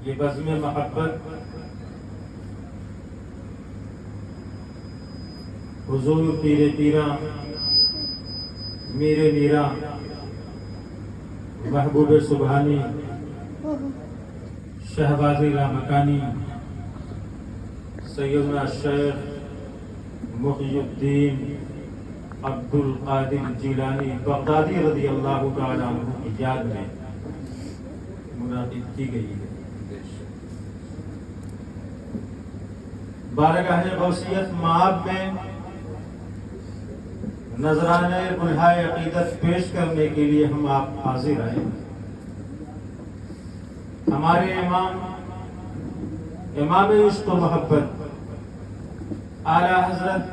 یہ بزم محبت حضور پیر پیرا میرے میرا محبوب سبحانی شہباز لامکانی سیدنا شیخ محی الدین عبد القادر جیلانی بغدادی رضی اللہ تعالیٰ عنہ کی یاد میں منعقد کی گئی ہے۔ بارگاہ غوثیت مآب میں نذرانہ بلہائے عقیدت پیش کرنے کے لیے ہم آپ حاضر آئے۔ ہمارے امام عشق و محبت اعلی حضرت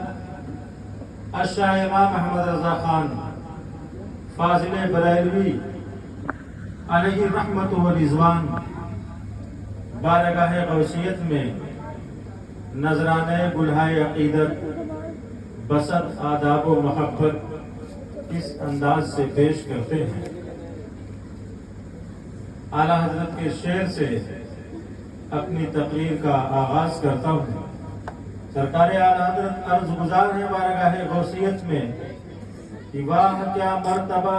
اشرح امام احمد رضا خان فاضل بریلوی علیہ رحمت و رضوان بارگاہ غوثیت میں نذرانہ بلہائے عقیدت بسط آداب و محبت اس انداز سے پیش کرتے ہیں۔ اعلیٰ حضرت کے شعر سے اپنی تقریر کا آغاز کرتا ہوں۔ سرکار اعلیٰ حضرت عرض گزار ہے بارگاہ غوثیت میں کہ واہ کیا مرتبہ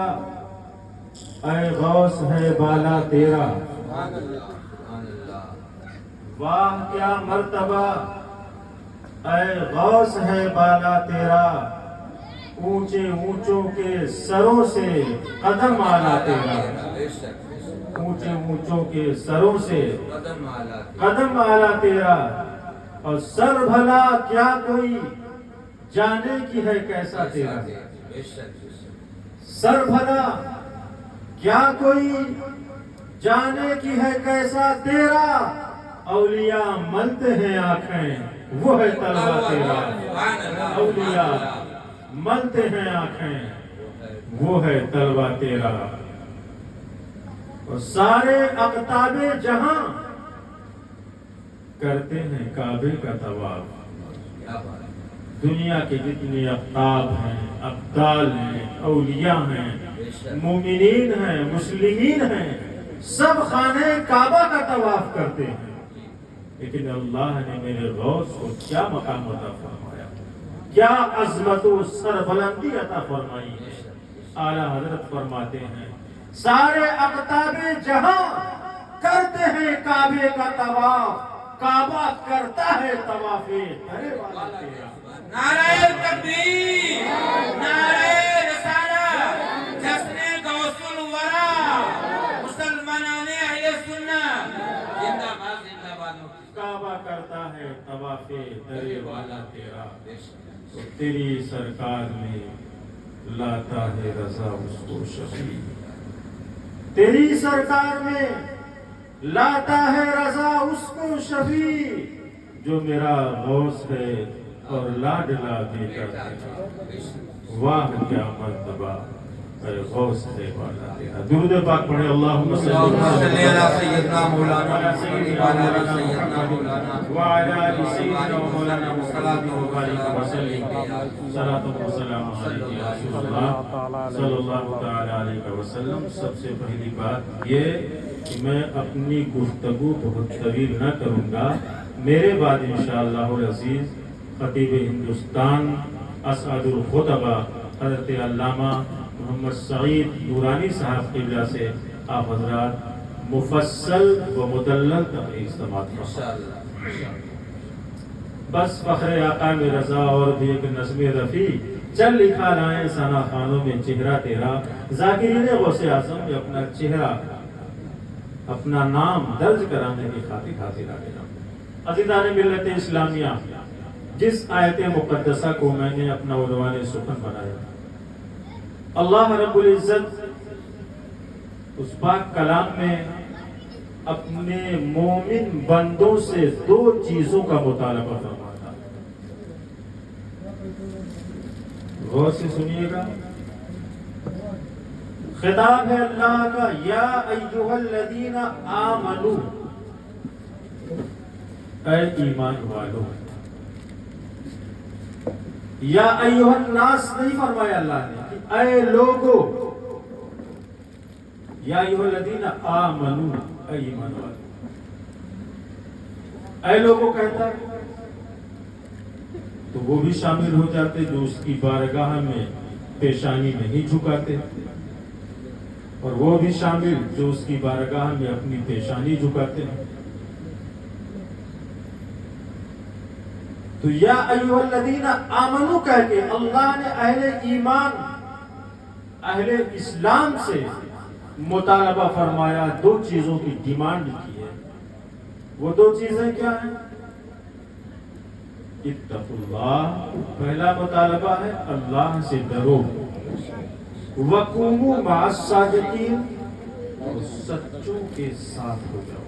اے غوث ہے بالا تیرا، واہ کیا مرتبہ اے غوث ہے بالا تیرا، اونچے اونچوں کے سروں سے قدم آلا تیرا، اونچے اونچوں کے سروں سے قدم آلا تیرا، اور سر بھلا کیا کوئی جانے کی ہے کیسا تیرا، سر بھلا کیا کوئی جانے کی ہے کیسا تیرا، اولیاء ملتے ہیں آنکھیں وہ ہے طلبہ تیرا، اولیاء ملتے ہیں آنکھیں وہ ہے طلبہ تیرا، اور سارے اقطاب جہاں کرتے ہیں کعبے کا طواف، دنیا کے جتنے اقطاب ہیں، ابدال ہیں، اولیاء ہیں، مومنین ہیں، مسلمین ہیں، سب خانہ کعبہ کا طواف کرتے ہیں، لیکن اللہ نے میرے غوث کو کیا مقام عطا فرمایا، کیا عظمت و سربلندی عطا فرمائی ہے۔ اعلیٰ حضرت فرماتے ہیں سارے اقطاب جہاں کرتے ہیں کعبے کا طواف، کعبہ کرتا ہے طواف کرے والا تیرا۔ نعرہ تکبیر، نعرہ رسالت، جشن غوث الورا، مسلمانان اہل سنت، زندہ باد زندہ باد۔ کعبہ کرتا ہے طواف کرے والا تیرا، تو تیری سرکار میں لاتا ہے رضا اس کو شفیع، تیری سرکار میں لاتا ہے رضا اس کو شفیع، جو میرا غوث ہے اور لاڈلا بیٹا تیرا، واہ کیا مرتبہ اے غوث ہے والا تیرا۔ درود پاک پڑھے اللہم صلی علی سیدنا مولانا وعلی سیدنا مولانا وعلی آل سیدنا مولانا محمد وسلم، صلاۃ و سلام علیہ یا رسول اللہ صلی اللہ تعالی علیہ وسلم۔ سب سے پہلی بات یہ کہ میں اپنی گفتگو بہت طویل نہ کروں گا، میرے بعد انشاءاللہ العزیز خطیب ہندوستان اسعد الخطبہ حضرت علامہ محمد سعید نورانی صاحب قبلہ سے آپ حضرات مفصل و مدلل تقریر سماعت فرمائیں۔ بس فخر آقا میں رضا اور بھی ایک نظم رفیع چل لکھا لائیں ثنا خانوں میں چہرہ تیرا، ذاکرین غوث اعظم میں اپنا چہرہ اپنا نام درج کرانے کی خاطر حاضر آ گیا۔ عزیزان ملت اسلامیہ، جس آیت مقدسہ کو میں نے اپنا عنوان سخن بنایا، اللہ رب العزت اس پاک کلام میں اپنے مومن بندوں سے دو چیزوں کا مطالبہ فرماتا ہے۔ غور سے سنیے گا، خطاب ہے اللہ کا، یا ایھا الذین آمنو، اے ایمان والو۔ یا ایھا الناس نہیں فرمایا اللہ نے کہ اے لوگو، یا ایھا الذین آمنو، اے ایمان والو۔ اے لوگوں کہتا ہے، تو وہ بھی شامل ہو جاتے جو اس کی بارگاہ میں پیشانی نہیں جھکاتے، اور وہ بھی شامل جو اس کی بارگاہ میں اپنی پیشانی جھکاتے ہیں۔ تو یا ایھا الذین آمنو کہہ کے اللہ نے اہل ایمان، اہل اسلام سے مطالبہ فرمایا، دو چیزوں کی ڈیمانڈ کی ہے۔ وہ دو چیزیں کیا ہیں؟ اتقوا اللہ، پہلا مطالبہ ہے اللہ سے ڈرو، وقوموا مع الصادقین، اور سچوں کے ساتھ ہو جاؤ۔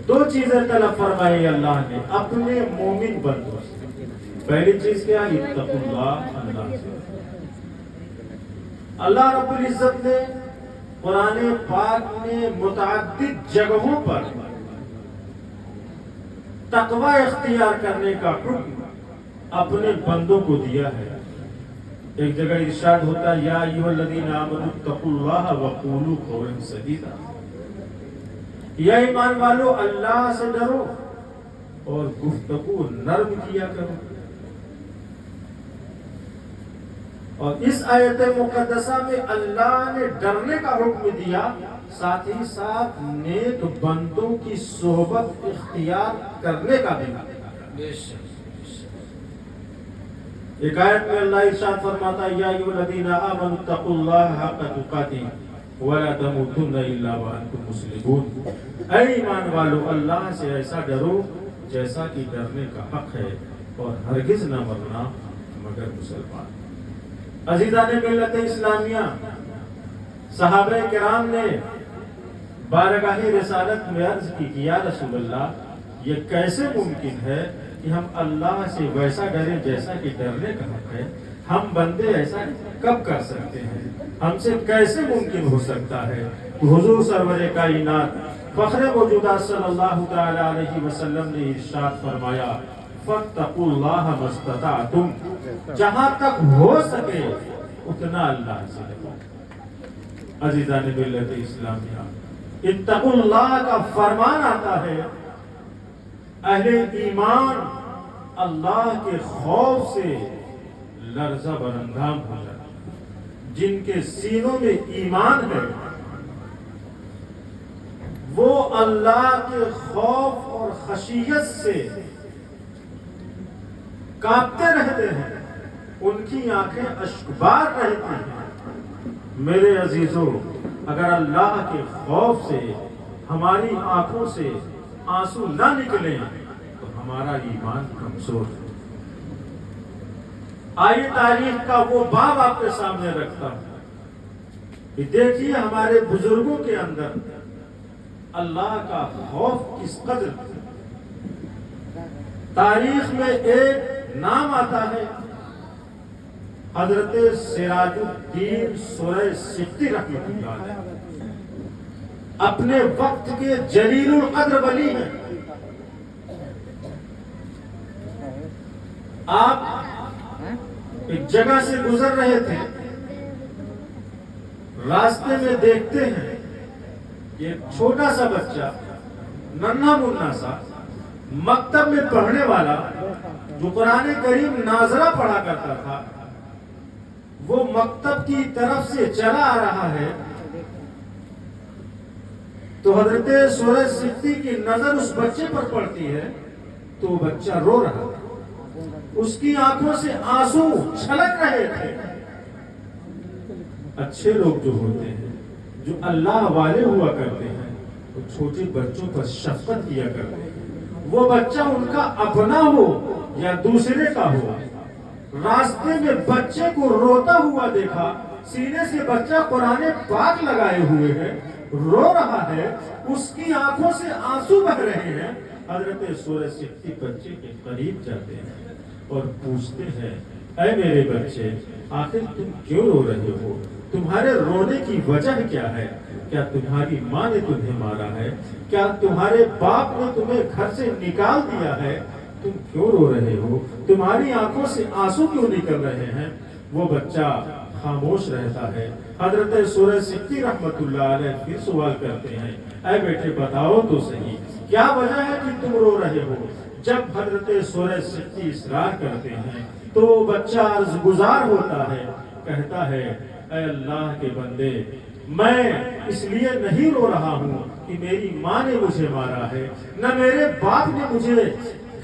دو چیزیں طلب فرمائی اللہ نے اپنے مومن بندوں سے۔ پہلی چیز کیا؟ اتقوا اللہ، اللہ سے۔ اللہ رب العزت نے قرآن پاک میں متعدد جگہوں پر تقوی اختیار کرنے کا حکم اپنے بندوں کو دیا ہے۔ ایک جگہ ارشاد ہوتا ہے یا ایھا الذین آمنوا اتقوا اللہ وقولوا قولا سدیدا، یا ایمان والو اللہ سے ڈرو اور گفتگو نرم کیا کرو۔ اور اس آیت مقدسہ میں اللہ نے ڈرنے کا حکم دیا، ساتھ ہی ساتھ نیک بندوں کی صحبت اختیار کرنے کا بھی۔ ایک آیت میں اللہ ارشاد فرماتا ہے یا ایھا الذین آمنوا اتقوا اللہ حق تقاتہ ولا تموتن الا وانتم مسلمون، اے ایمان والو اللہ سے ایسا ڈرو جیسا کہ ڈرنے کا حق ہے، اور ہرگز نہ مرنا مگر مسلمان۔ عزیزان ملت اسلامیہ، صحابہ کرام نے بارگاہ رسالت میں عرض کی کہ یا رسول اللہ، یہ کیسے ممکن ہے کہ ہم اللہ سے ویسا ڈریں جیسا کہ ڈرنے کا حق ہے؟ ہم بندے ایسا کب کر سکتے ہیں؟ ہم سے کیسے ممکن ہو سکتا ہے؟ حضور سرور کائنات فخر موجودات صلی اللہ تعالی علیہ وسلم نے ارشاد فرمایا فاتقوا اللہ ما استطعتم، جہاں تک ہو سکے اتنا اللہ سے ڈرو۔ عزیزان ملت اسلامیہ، اتقوا اللہ کا فرمان آتا ہے، اہل ایمان اللہ کے خوف سے لرزہ برندام ہو جاتے ہیں۔ جن کے سینوں میں ایمان ہے وہ اللہ کے خوف اور خشیت سے کانپتے رہتے ہیں، ان کی آنکھیں اشکبار رہتی ہیں۔ میرے عزیزوں، اگر اللہ کے خوف سے ہماری آنکھوں سے آنسو نہ نکلیں تو ہمارا ایمان کمزور ہے۔ آئیے تاریخ کا وہ باب آپ کے سامنے رکھتا ہوں کہ دیکھیے ہمارے بزرگوں کے اندر اللہ کا خوف کس قدر تھا۔ تاریخ میں ایک نام آتا ہے حضرت سراج الدین سورہ سکتی رحمۃ اللہ علیہ، اپنے وقت کے جلیل القدر ولی ہیں۔ آپ ایک جگہ سے گزر رہے تھے، راستے میں دیکھتے ہیں ایک چھوٹا سا بچہ، ننھا منھا سا، مکتب میں پڑھنے والا، جو قرآن کریم ناظرہ پڑھا کرتا تھا، وہ مکتب کی طرف سے چلا آ رہا ہے تو حضرت سورہ سکتی کی نظر اس بچے پر پڑتی ہے تو وہ بچہ رو رہا تھا، اس کی آنکھوں سے آنسو چھلک رہے تھے۔ اچھے لوگ جو ہوتے ہیں، جو اللہ والے ہوا کرتے ہیں، وہ چھوٹے بچوں پر شفقت کیا کرتے ہیں۔ وہ بچہ ان کا اپنا ہو یا دوسرے کا ہو، راستے میں بچے کو روتا ہوا دیکھا، سینے سے بچہ قرآن پاک لگائے ہوئے ہے، رو رہا ہے، اس کی آنکھوں سے آنسو بہہ رہے ہیں۔ حضرت سورہ سکتی بچے کے قریب جاتے ہیں اور پوچھتے ہیں اے میرے بچے، آخر تم کیوں رو رہے ہو؟ تمہارے رونے کی وجہ کیا ہے؟ کیا تمہاری ماں نے تمہیں مارا ہے؟ کیا تمہارے باپ نے تمہیں گھر سے نکال دیا ہے؟ تم کیوں رو رہے ہو؟ تمہاری آنکھوں سے آنسو کیوں نکل رہے ہیں؟ وہ بچہ خاموش رہتا ہے۔ حضرت سورہ سکتی رحمت اللہ علیہ پھر سوال کرتے ہیں اے بیٹے بتاؤ تو صحیح، کیا وجہ ہے کہ تم رو رہے ہو؟ جب حضرت سورہ سکتی اصرار کرتے ہیں تو وہ بچہ عرض گزار ہوتا ہے، کہتا ہے اے اللہ کے بندے، میں اس لیے نہیں رو رہا ہوں کہ میری ماں نے مجھے مارا ہے، نہ میرے باپ نے مجھے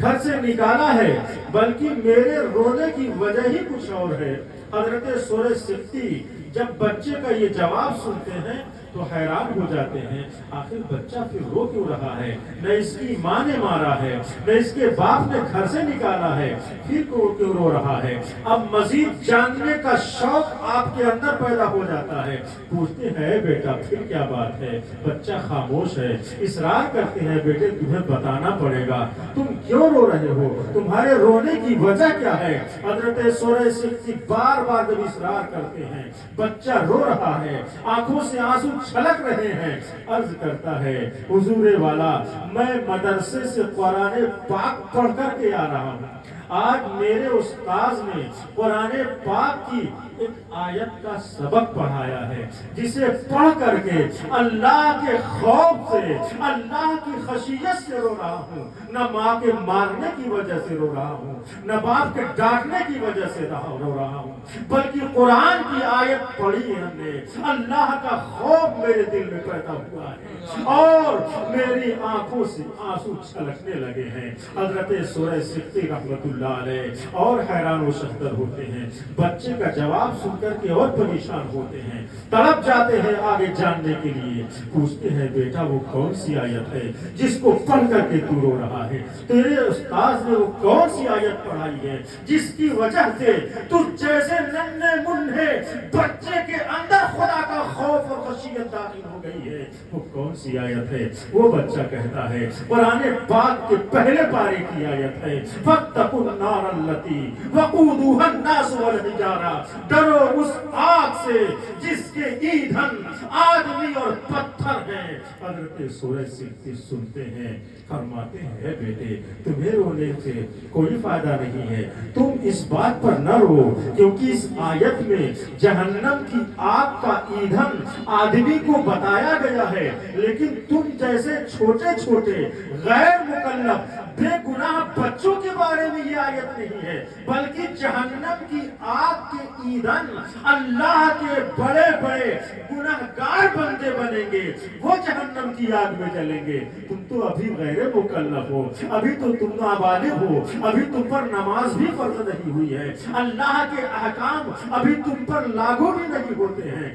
گھر سے نکالا ہے، بلکہ میرے رونے کی وجہ ہی کچھ اور ہے۔ حضرت سورہ سکتی جب بچے کا یہ جواب سنتے ہیں تو حیران ہو جاتے ہیں، آخر بچہ پھر رو کیوں رہا ہے؟ نہ اس کی ماں نے مارا ہے، نہ اس کے باپ نے گھر سے نکالا ہے، پھر کیوں رو رہا ہے؟ اب مزید جاننے کا شوق آپ کے اندر پیدا ہو جاتا ہے۔ پوچھتے ہیں بیٹا پھر کیا بات ہے؟ بچہ خاموش ہے، اصرار کرتے ہیں بیٹے تمہیں بتانا پڑے گا، تم کیوں رو رہے ہو؟ تمہارے رونے کی وجہ کیا ہے؟ حضرت سورہ سکتی بار بار جب اصرار کرتے ہیں، بچہ رو رہا ہے، آنکھوں سے آنسو چھلک رہے ہیں، عرض کرتا ہے حضور والا میں مدرسے سے قرآن پاک پڑھ کر کے آ رہا ہوں، آج میرے استاذ نے قرآن پاک کی ایک آیت کا سبق پڑھایا ہے، جسے پڑھ کر کے اللہ کے خوف سے، اللہ کی خشیت سے رو رہا ہوں، نہ ماں کے مارنے کی وجہ سے رو رہا ہوں، نہ باپ کے ڈانٹنے کی وجہ سے رو رہا ہوں، بلکہ قرآن کی آیت پڑھی ہے ہم نے، اللہ کا خوف میرے دل میں پیدا ہوا ہے اور میری آنکھوں سے آنسو چھلکنے لگے ہیں۔ حضرت سورہ سکتی رحمت اللہ علیہ اور حیران و شہتر ہوتے ہیں، بچے کا جواب سن کر کے اور پریشان ہوتے ہیں، تڑپ جاتے ہیں آگے جاننے کے لیے۔ پوچھتے ہیں بیٹا وہ کون سی آیت ہے جس کو پڑھ کر کے تو رو رہا ہے؟ تیرے استاذ نے وہ کون سی آیت پڑھائی ہے جس کی وجہ سے تو جیسے ننھے منھے بچے کے اندر خدا کا خوف اور خشیت داخل ہو گئی ہے؟ وہ کون سی آیت ہے؟ وہ بچہ کہتا ہے قرآن پاک کے پہلے پارے کی آیت ہے، فَاتَّقُوا النَّارَ الَّتِي وَقُودُوهَا النَّاسُ وَالْحِجَارَةُ، ڈرو اس آگ سے جس کے ایندھن آدمی اور پتھر ہیں۔ حضرت سورہ سکتی سنتے ہیں، فرماتے ہیں بیٹے تمہیں رونے سے کوئی فائدہ نہیں ہے، تم اس بات پر نہ رو کیونکہ اس آیت میں جہنم کی آگ کا ایندھن آدمی کو بتایا گیا ہے، لیکن تم جیسے چھوٹے چھوٹے غیر مکلف بے گناہ بچوں کے بارے میں یہ آیت نہیں ہے، بلکہ جہنم کی آگ کے ایندھن اللہ کے بڑے بڑے گناہگار بندے بنیں گے، وہ جہنم کی آگ میں جلیں گے۔ تم تو ابھی غیر مکلف ہو، ابھی تو تم نابالغ ہو، ابھی تم پر نماز بھی فرض نہیں ہوئی ہے، اللہ کے احکام ابھی تم پر لاگو بھی نہیں ہوتے ہیں،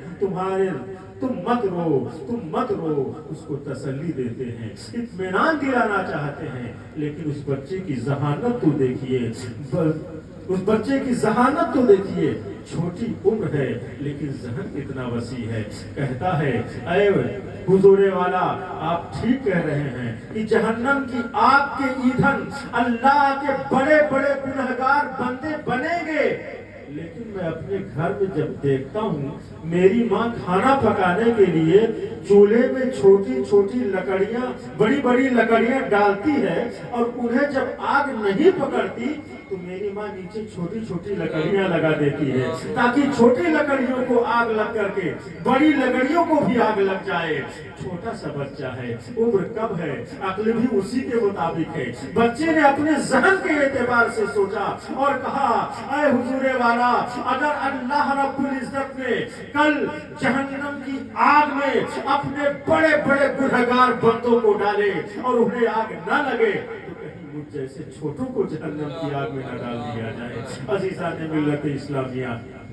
تم مت رو، اس کو تسلی دیتے ہیں، اطمینان دلانا چاہتے ہیں، لیکن اس بچے کی ذہانت تو دیکھیے، اس بچے کی ذہانت تو دیکھیے، چھوٹی عمر ہے لیکن ذہن کتنا وسیع ہے۔ کہتا ہے اے حضور والا آپ ٹھیک کہہ رہے ہیں کہ جہنم کی آگ کے ایندھن اللہ کے بڑے بڑے گنہگار بندے بنیں گے، لیکن میں اپنے گھر میں جب دیکھتا ہوں میری ماں کھانا پکانے کے لیے چولہے میں چھوٹی چھوٹی لکڑیاں بڑی بڑی لکڑیاں ڈالتی ہے اور انہیں جب آگ نہیں پکڑتی تو میری ماں نیچے چھوٹی چھوٹی لکڑیاں لگا دیتی ہے تاکہ چھوٹی لکڑیوں کو آگ لگ کر کے بڑی لکڑیوں کو بھی آگ لگ جائے۔ چھوٹا سا بچہ ہے، عمر کب ہے، عقل بھی اسی کے مطابق ہے۔ بچے نے اپنے ذہن کے اعتبار سے سوچا اور کہا اے حضور والا اگر اللہ رب العزت نے کل جہنم کی آگ میں اپنے بڑے بڑے گنہگار بندوں کو ڈالے اور انہیں آگ نہ لگے تو کہیں مجھ جیسے چھوٹوں کو جہنم کی آگ میں نہ ڈال دیا جائے۔ عزیزان ملت اسلامیہ،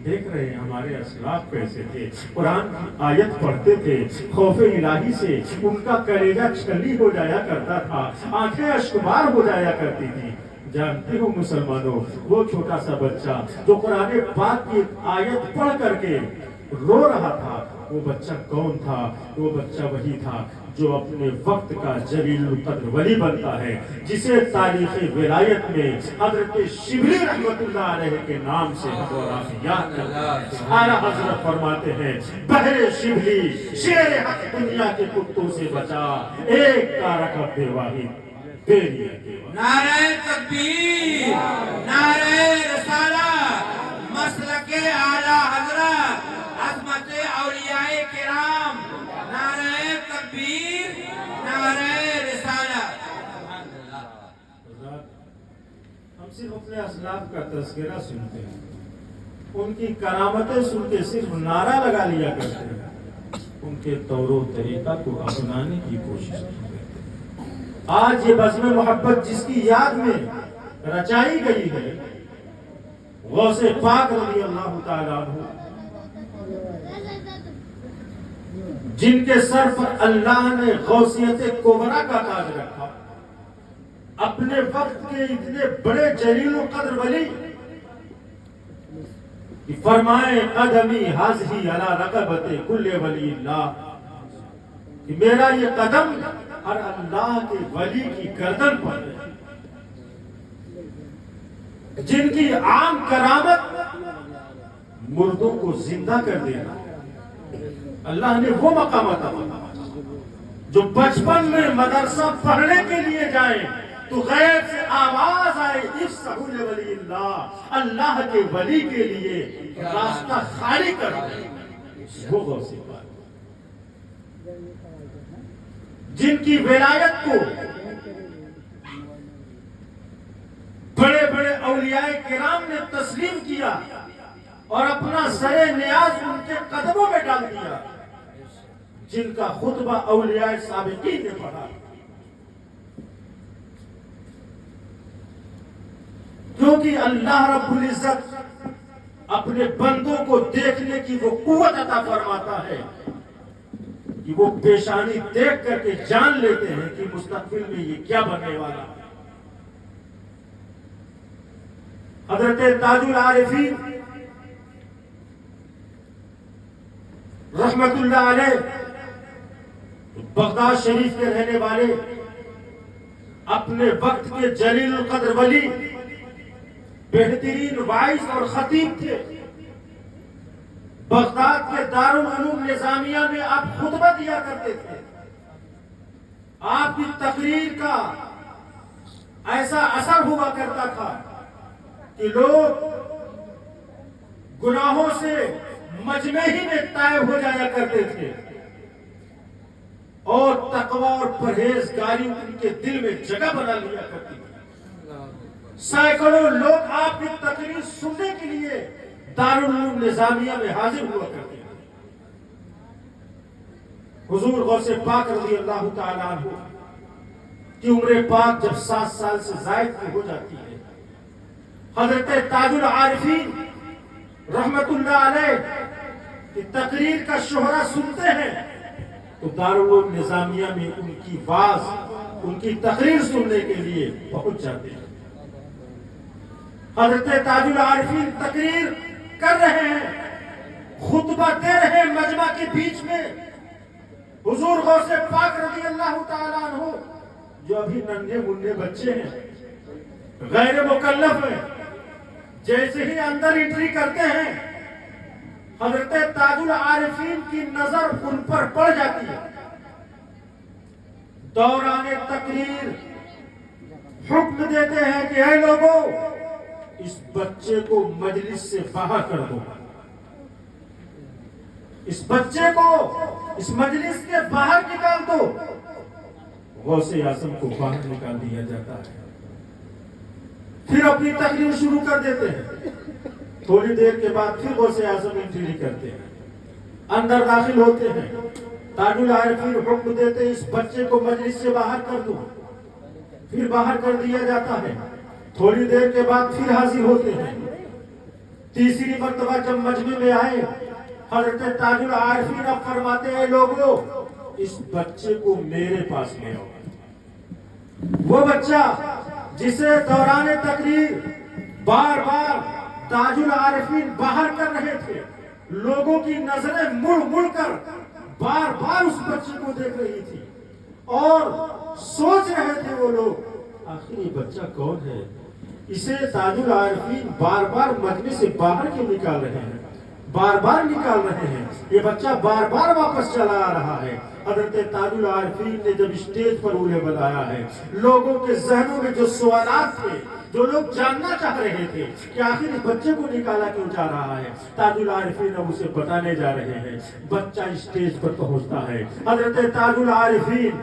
دیکھ رہے ہیں ہمارے اسلاف کیسے تھے، قرآن کی آیت پڑھتے تھے، خوف الہی سے ان کا کلیجہ چھلی ہو جایا کرتا تھا، آنکھیں اشکبار ہو جایا کرتی تھی۔ جانتے ہو مسلمانوں، وہ چھوٹا سا بچہ جو قرآن پاک کی آیت پڑھ کر کے رو رہا تھا، وہ بچہ کون تھا؟ وہ بچہ وہی تھا جو اپنے وقت کا جلیل القدر ولی بنتا ہے، جسے تاریخ ولایت میں حضرت شبلی رحمت اللہ علیہ کے نام سے یاد کرتا ہے۔ اعلیٰ حضرت فرماتے ہیں بہر شبلی شیر حق دنیا کے کتوں سے بچا، ایک کا رکب بے واحد تیری ہے۔ نعرہ تکبیر، نعرہ رسالت، مسلک اعلیٰ حضرت، عظمت اولیاء کرام، نعرہ تکبیر، نعرہ رسالت۔ صرف اپنے اسلاف کا تذکرہ سنتے ہیں، ان کی کرامتیں سن کے صرف نعرہ لگا لیا کرتے ہیں، ان کے طور و طریقہ کو اپنانے کی کوشش نہیں کرتے۔ آج یہ بزم محبت جس کی یاد میں رچائی گئی ہے، غوث پاک رضی اللہ تعالیٰ عنہ، جن کے سر پر اللہ نے غوثیت کبریٰ کا تاج رکھا، اپنے وقت کے اتنے بڑے جلیل و قدر ولی کہ فرمائے قدمی حاضی علی رقبت کل ولی اللہ، کہ میرا یہ قدم ہر اللہ کے ولی کی گردن پر ہے، جن کی عام کرامت مردوں کو زندہ کر دینا، اللہ نے وہ مقام عطا فرمایا جو بچپن میں مدرسہ پڑھنے کے لیے جائیں تو غیب سے آواز آئے افسحوا لولی اللہ، اللہ کے ولی کے لیے راستہ خالی کر دیں، وہ غوث پاک، جن کی ولایت کو بڑے بڑے اولیاء کرام نے تسلیم کیا اور اپنا سر نیاز ان کے قدموں میں ڈال دیا، جن کا خطبہ اولیاء سابقین نے پڑھا، کیونکہ اللہ رب العزت اپنے بندوں کو دیکھنے کی وہ قوت عطا فرماتا ہے کہ وہ پیشانی دیکھ کر کے جان لیتے ہیں کہ مستقبل میں یہ کیا بننے والا ہے۔ حضرت تاج العارفین رحمت اللہ علیہ بغداد شریف کے رہنے والے، اپنے وقت کے جلیل القدر ولی، بہترین وائز اور خطیب تھے۔ بغداد کے دارالعلوم نظامیہ میں آپ خطبہ دیا کرتے تھے، آپ کی تقریر کا ایسا اثر ہوا کرتا تھا کہ لوگ گناہوں سے مجمع ہی میں طائب ہو جایا کرتے تھے اور تقوی اور پرہیزگاری ان کے دل میں جگہ بنا لیا کرتی تھی۔ سینکڑوں لوگ آپ کی تقریر سننے کے لیے دارالعلوم نظامیہ میں حاضر ہوا کرتے تھے۔ حضور غوث پاک رضی اللہ تعالیٰ عنہ کی عمر پاک جب 7 سال سے زائد کی ہو جاتی ہے، حضرت تاج العارفین رحمت اللہ علیہ کی تقریر کا شہرا سنتے ہیں تو دارالعلوم نظامیہ میں ان کی واز، ان کی تقریر سننے کے لیے پہنچ جاتے ہیں۔ حضرت تاج العارفین تقریر کر رہے ہیں، خطبہ دے رہے ہیں مجمع کے بیچ میں، حضور غوث پاک رضی اللہ تعالیٰ عنہ جو ابھی ننھے منھے بچے ہیں، غیر مکلف ہیں، جیسے ہی اندر انٹری کرتے ہیں حضرت تاج العارفین کی نظر ان پر پڑ جاتی ہے۔ دوران تقریر حکم دیتے ہیں کہ اے لوگوں، اس بچے کو مجلس سے باہر کر دو، اس بچے کو اس مجلس کے باہر نکال دو۔ غوث اعظم کو باہر نکال دیا جاتا ہے، پھر اپنی تقریر شروع کر دیتے ہیں۔ تھوڑی دیر کے بعد پھر غوث اعظم انٹری کرتے ہیں، اندر داخل ہوتے ہیں، تاج العارفین حکم دیتے ہیں اس بچے کو مجلس سے باہر کر دو، پھر باہر کر دیا جاتا ہے۔ تھوڑی دیر کے بعد پھر حاضر ہوتے ہیں، تیسری مرتبہ جب مجمع میں آئے حضرت تاج العارفین اب فرماتے ہیں لوگوں اس بچے کو میرے پاس لے آؤ۔ وہ بچہ جسے دوران تقریر بار بار تاج العارفین باہر کر رہے تھے، لوگوں کی نظریں مڑ مڑ کر بار بار اس بچے کو دیکھ رہی تھی اور سوچ رہے تھے وہ لوگ آخر یہ بچہ کون ہے، اسے تاج العارفین بار بار مجمع سے باہر کیوں نکال رہے ہیں، بار بار نکال رہے ہیں، یہ بچہ بار بار واپس چلا آ رہا ہے۔ حضرت تاج العارفین نے جب اسٹیج پر انہیں بلایا ہے، لوگوں کے ذہنوں میں جو سوالات تھے، جو لوگ جاننا چاہ رہے تھے کہ آخر اس بچے کو نکالا کیوں جا رہا ہے، تاج العارفین اب اسے بتانے جا رہے ہیں۔ بچہ اسٹیج پر پہنچتا ہے، حضرت تاج العارفین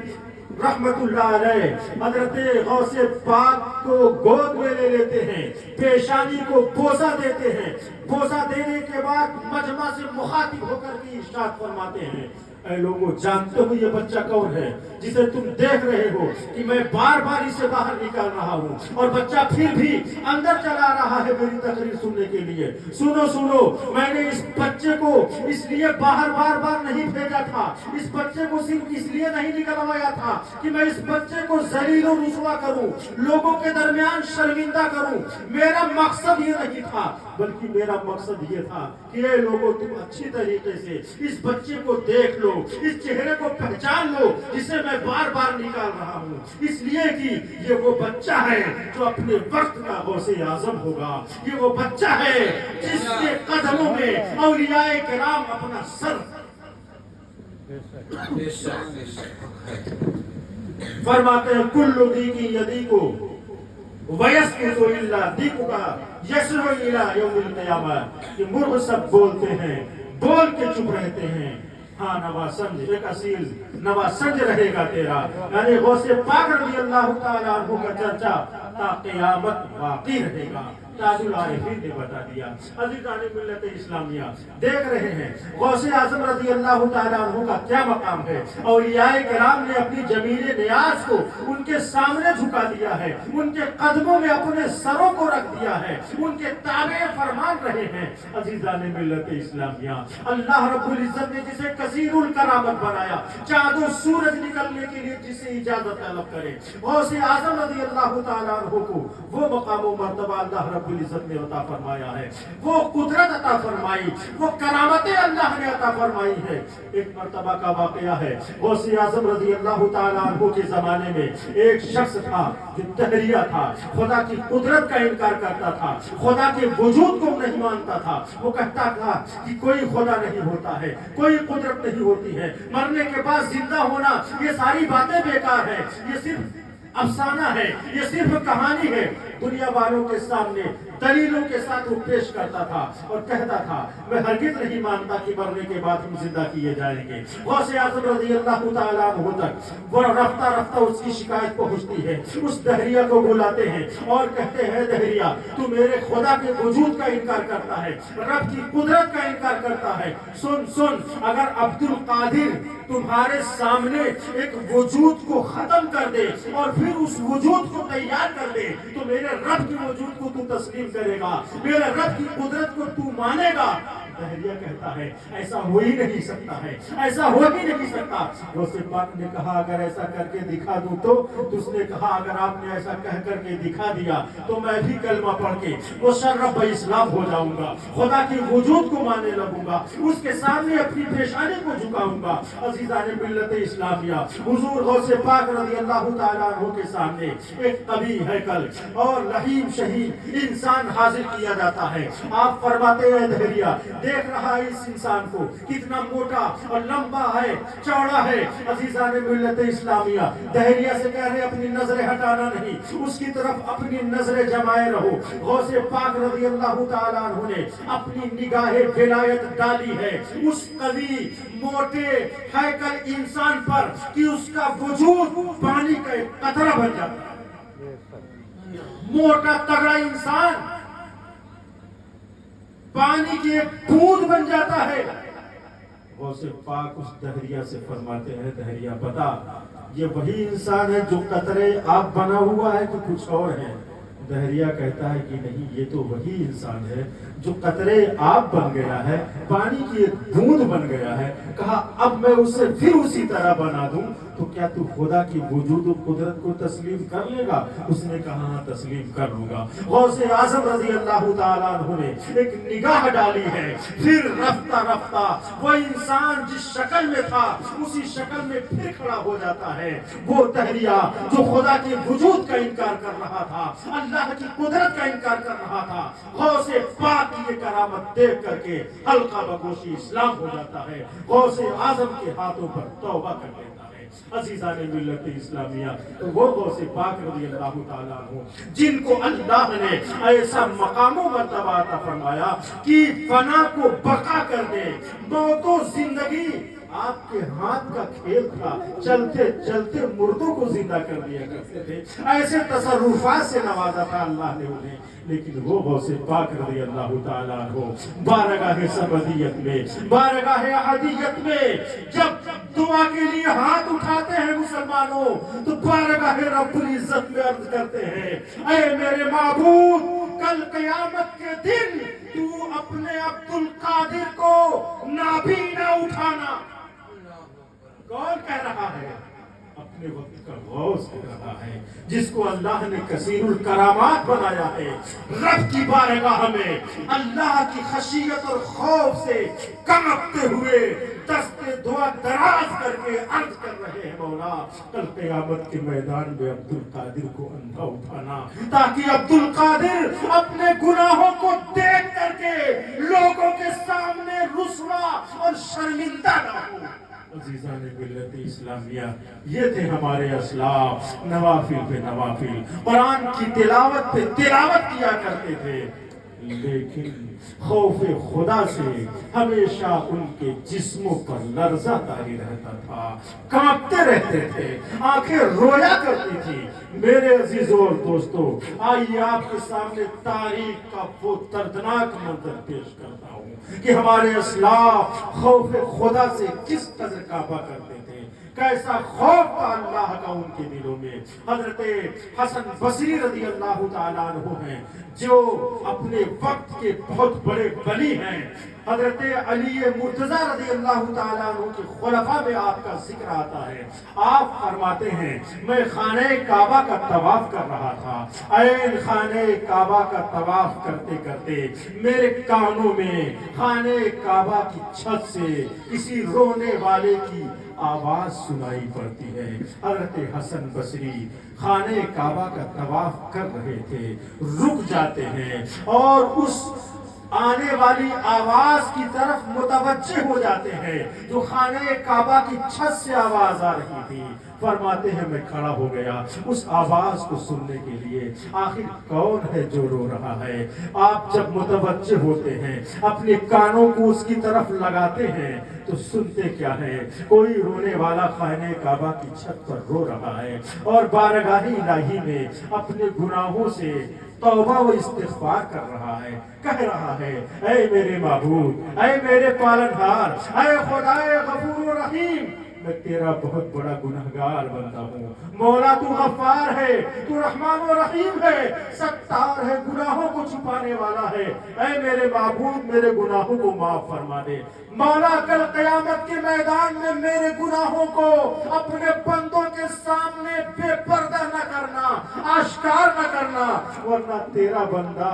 رحمت اللہ علیہ حضرت غوث پاک کو گود میں لے لیتے ہیں، پیشانی کو بوسہ دیتے ہیں، بوسہ دینے کے بعد مجمع سے مخاطب ہو کر کے ارشاد فرماتے ہیں، اے لوگوں جانتے ہو یہ بچہ کون ہے جسے تم دیکھ رہے ہو کہ میں بار بار اسے باہر نکال رہا ہوں اور بچہ پھر بھی اندر چلا رہا ہے میری تقریر سننے کے لیے. سنو میں نے اس بچے کو اس لیے باہر بار نہیں بھیجا تھا، اس بچے کو صرف اس لیے نہیں نکلوایا تھا کہ میں اس بچے کو ذلیل و رسوا کروں، لوگوں کے درمیان شرمندہ کروں. میرا مقصد یہ نہیں تھا، بلکہ میرا مقصد یہ تھا کہ اے لوگوں تم اچھی طریقے سے اس بچے کو دیکھ لو، اس چہرے کو پہچان لو جسے میں بار نکال رہا ہوں، اس لیے کہ یہ وہ بچہ ہے جو اپنے وقت کا غوث اعظم ہوگا، یہ وہ بچہ ہے جس کے قدموں میں اولیاء کرام اپنا سر. فرماتے ہیں کل دیکی یدیکو ویسکتو الا دیکوکا یسرو الى یوم القیامہ. کہ مرغ سب بولتے ہیں، بول کے چپ رہتے ہیں، ہاں نواسنج ایک اصیل نواسنج رہے گا تیرا. یعنی غوث پاک رضی اللہ تعالیٰ عنہ کا چرچا تا قیامت باقی رہے گا. تاج العارفین نے بتا دیا. عزیزان ملت اسلامیہ دیکھ رہے ہیں غوث اعظم رضی اللہ تعالیٰ عنہ کا کیا مقام ہے. اولیاء کرام نے اپنی جمیل نیاز کو ان کے سامنے جھکا دیا ہے، ان کے قدموں میں اپنے سروں کو رکھ دیا ہے، ان کے تابع فرمان رہے ہیں. عزیزان ملت اسلامیہ اللہ رب العزت نے جسے کثیر الکرامت بنایا، چاند و سورج نکلنے کے لیے جسے اجازت طلب کرے، غوث اعظم رضی اللہ تعالیٰ عنہ کو وہ مقام و مرتبہ اللہ رب العزت نے عطا فرمایا ہے، وہ قدرت عطا فرمائی، وہ کرامتیں اللہ نے عطا فرمائی ہے. ایک مرتبہ کا واقعہ ہے، غوث اعظم رضی اللہ تعالیٰ عنہ کے زمانے میں ایک شخص تھا جو دہریہ تھا، خدا کی قدرت کا انکار کرتا تھا، خدا کے وجود کو نہیں مانتا تھا. وہ کہتا تھا کہ کوئی خدا نہیں ہوتا ہے، کوئی قدرت نہیں ہوتی ہے، مرنے کے بعد زندہ ہونا یہ ساری باتیں بیکار ہے، یہ صرف افسانہ ہے، یہ صرف کہانی ہے. دنیا والوں کے سامنے دلیلوں کے ساتھ وہ پیش کرتا تھا اور کہتا تھا میں ہرگز نہیں مانتا کہ مرنے کے بعد ہم زندہ کیے جائیں گے. غوث اعظم رضی اللہ تعالیٰ عنہ تک وہ رفتہ اس کی شکایت پہنچتی ہے. اس دہریہ کو بلاتے ہیں اور کہتے ہیں دہریہ تو میرے خدا کے وجود کا انکار کرتا ہے، رب کی قدرت کا انکار کرتا ہے. سن اگر عبد القادر تمہارے سامنے ایک وجود کو ختم کر دے اور پھر اس وجود کو تیار کر دے تو میرے رب کے وجود کو تو تسلیم کرے گا، میرے رب کی قدرت کو تو مانے گا. دہریہ کہتا ہے ایسا ہو ہی نہیں سکتا ہے، ایسا ہو ہی نہیں سکتا. غوث پاک نے کہا اگر ایسا کر کے دکھا دوں تو اس نے کہا اگر آپ نے ایسا کہہ کر کے دکھا دیا تو میں بھی کلمہ پڑھ کے مشرف اسلام ہو جاؤں گا، خدا کے وجود کو ماننے لگوں گا، اس کے سامنے اپنی پیشانی کو جھکاؤں گا. عزیزان ملت اسلامیہ حضور غوث پاک رضی اللہ تعالیٰ عنہ کے سامنے ایک قبیح ہیکل اور لہیم شہید انسان حاضر کیا جاتا ہے. آپ فرماتے ہیں دہریہ دیکھ رہا ہے اس انسان کو کتنا موٹا اور لمبا ہے، چوڑا ہے. عزیزان ملت اسلامیہ دہریہ سے کہہ رہے اپنی نظریں ہٹانا نہیں، اس کی طرف اپنی نظریں جمائے رہو. غوث پاک رضی اللہ تعالیٰ عنہ نے اپنی نگاہ ولایت ڈالی ہے اس قوی موٹے ہیکل انسان پر کہ اس کا وجود پانی کا ایک قطرہ بن جاتا ہے. موٹا تگڑا انسان پانی کی ایک بوند بن جاتا ہے. غوث پاک اس دہریہ سے فرماتے ہیں دہریہ بتا یہ وہی انسان ہے جو قطرے آپ بنا ہوا ہے کہ کچھ اور ہے؟ دہریہ کہتا ہے کہ نہیں یہ تو وہی انسان ہے جو قطرے آپ بن گیا ہے، پانی کی ایک بوند بن گیا ہے. کہا اب میں اسے پھر اسی طرح بنا دوں تو کیا تو خدا کی وجود و قدرت کو تسلیم کر لے گا؟ اس نے کہا ہاں تسلیم کر لوں گا. غوث اعظم رضی اللہ تعالیٰ عنہ نے ایک نگاہ ڈالی ہے، پھر رفتہ وہ انسان جس شکل میں تھا اسی شکل میں پھر کھڑا ہو جاتا ہے. وہ دہریہ جو خدا کے وجود کا انکار کر رہا تھا، اللہ کی قدرت کا انکار کر رہا تھا، غوث پاک کی یہ کرامت دیکھ کر کے حلقہ بگوشی اسلام ہو جاتا ہے، غوث اعظم کے ہاتھوں پر توبہ کر لیتا ہے. عزیزان ملت اسلامیہ تو وہ غوث پاک رضی اللہ تعالیٰ عنہ جن کو اللہ نے ایسا مقام و مرتبہ عطا فرمایا کہ فنا کو بقا کر دے، موت و زندگی آپ کے ہاتھ کا کھیل تھا، چلتے چلتے مردوں کو زندہ کر دیا کرتے تھے، ایسے تصرفات سے نوازا تھا اللہ نے انہیں۔ لیکن وہ غوث پاک رضی اللہ تعالیٰ عنہ بارگاہ سمدیت میں، بارگاہ احدیت میں جب دعا کے لیے ہاتھ اٹھاتے ہیں مسلمانوں، تو بارگاہ رب العزت میں عرض کرتے ہیں، اے میرے معبود، کل قیامت کے دن تو اپنے عبد القادر کو نابینا اٹھانا۔ کون کہہ رہا ہے؟ اپنے وقت کا غوث کہہ رہا ہے، جس کو اللہ نے کثیر الکرامات بنایا ہے۔ رب کی بارگاہ میں اللہ کی خشیت اور خوف سے کانپتے ہوئے دست دعا دراز کر کے عرض کر رہے ہیں، مولا کل قیامت کے میدان میں عبد القادر کو اندھا اٹھانا، تاکہ عبد القادر اپنے گناہوں کو دیکھ کر کے لوگوں کے سامنے رسوا اور شرمندہ نہ ہو۔ عزیزان ملت اسلامیہ، یہ تھے ہمارے اسلاف، نوافل پہ نوافل، قرآن کی تلاوت پہ تلاوت کیا کرتے تھے، لیکن خوف خدا سے ہمیشہ ان کے جسموں پر لرزہ طاری رہتا تھا، کانپتے رہتے تھے، آنکھیں رویا کرتی تھی۔ میرے عزیزوں اور دوستو، آئیے آپ کے سامنے تاریخ کا وہ دردناک منظر پیش کرتا ہوں کہ ہمارے اسلاف خوف خدا سے کس قدر کعبہ کرتے تھے، کیسا خوف تھا اللہ کا ان کے دلوں میں۔ حضرت حسن بصری رضی اللہ تعالیٰ عنہ ہیں، جو اپنے وقت کے بہت بڑے ولی ہیں۔ حضرت علی مرتضیٰ رضی اللہ تعالیٰ عنہ کے خلفاء میں آپ کا ذکر آتا ہے۔ آپ فرماتے ہیں، میں خانہ کعبہ کا طواف کر رہا تھا، عین خانہ کعبہ کا طواف کرتے کرتے میرے کانوں میں خانہ کعبہ کی چھت سے کسی رونے والے کی آواز سنائی پڑتی ہے۔ حضرت حسن بصری خانہ کعبہ کا طواف کر رہے تھے، رک جاتے ہیں اور اس آنے والی آواز کی طرف متوجہ ہو جاتے ہیں جو خانہ کعبہ کی چھت سے آواز آ رہی تھی۔ فرماتے ہیں، میں کھڑا ہو گیا اس آواز کو سننے کے لیے، آخر کون ہے جو رو رہا ہے۔ آپ جب متوجہ ہوتے ہیں، اپنے کانوں کو اس کی طرف لگاتے ہیں تو سنتے کیا ہے؟ کوئی رونے والا خانہ کعبہ کی چھت پر رو رہا ہے اور بارگاہ الہی میں اپنے گناہوں سے توبہ و استغفار کر رہا ہے، کہہ رہا ہے، اے میرے معبود، اے میرے پالنہار، اے خدائے غفور و رحیم، میں تیرا بہت بڑا گنہگار بندہ ہوں۔ مولا تو غفار ہے، تو رحمان و رحیم ہے، ستار ہے، گناہوں کو چھپانے والا ہے۔ اے میرے معبود، میرے گناہوں کو معاف فرما دے۔ مولا کل قیامت کے میدان میں میرے گناہوں کو اپنے بندوں کے سامنے بے پردہ نہ کرنا، آشکار نہ کرنا، ورنہ تیرا بندہ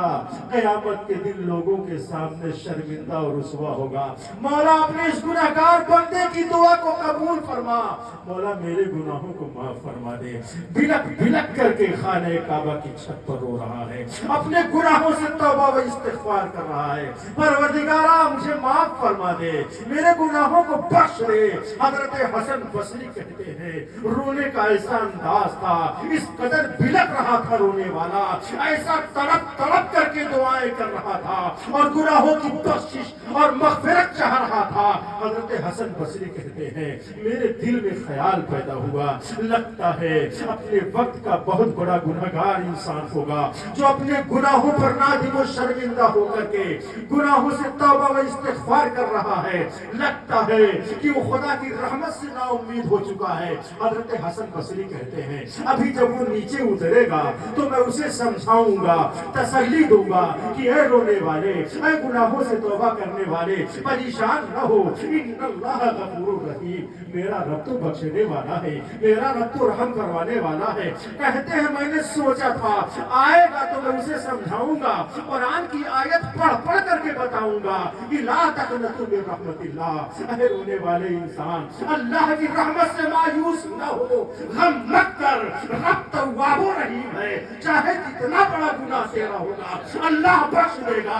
قیامت کے دن لوگوں کے سامنے شرمندہ اور رسوا ہوگا۔ مولا اپنے اس گنہگار بندے کی دعا کو قبول فرما۔ مولا میرے گناہوں کو معاف فرما دے۔ بلک بلک کر کے خانہ کعبہ کی چھت پر رو رہا ہے، اپنے گناہوں سے توبہ و استغفار کر رہا ہے، پروردگارا مجھے معاف فرما دے، میرے گناہوں کو بخش دے۔ حضرت حسن بصری کہتے ہیں، رونے کا ایسا انداز تھا، اس قدر بلک رہا تھا رونے والا، ایسا تڑپ تڑپ کر کے دعائیں کر رہا تھا اور گناہوں کی بخشش اور مغفرت چاہ رہا تھا۔ حضرت حسن بصری کہتے ہیں، میرے دل میں خیال پیدا ہوا، لگتا ہے اپنے وقت کا بہت بڑا گنہگار انسان ہوگا جو اپنے گناہوں پر نادم و شرمندہ ہو کر کے گناہوں سے توبہ و استغفار کر رہا ہے، لگتا ہے کہ وہ خدا کی رحمت سے نا امید ہو چکا ہے۔ حضرت حسن بصری کہتے ہیں، ابھی جب وہ نیچے اترے گا تو میں اسے سمجھاؤں گا، تسلی دوں گا کہ اے رونے والے، اے گناہوں سے توبہ کرنے والے، پریشان نہ ہو، ان اللہ غفور رحیم، میرا رب تو بخشنے والا ہے، میرا رب تو رحم کروانے والا ہے۔ کہتے ہیں، میں نے سوچا تھا آئے گا تو میں اسے سمجھاؤں گا، قرآن کی آیت پڑھ پڑھ کر کے بتاؤں گا کہ لا تقنطوا من رحمت اللہ، اے رونے والے انسان، اللہ کی رحمت سے مایوس نہ ہو، غم مت کر، رب تواب و رحیم ہے، چاہے کتنا بڑا گناہ تیرا ہوگا اللہ بخش دے گا،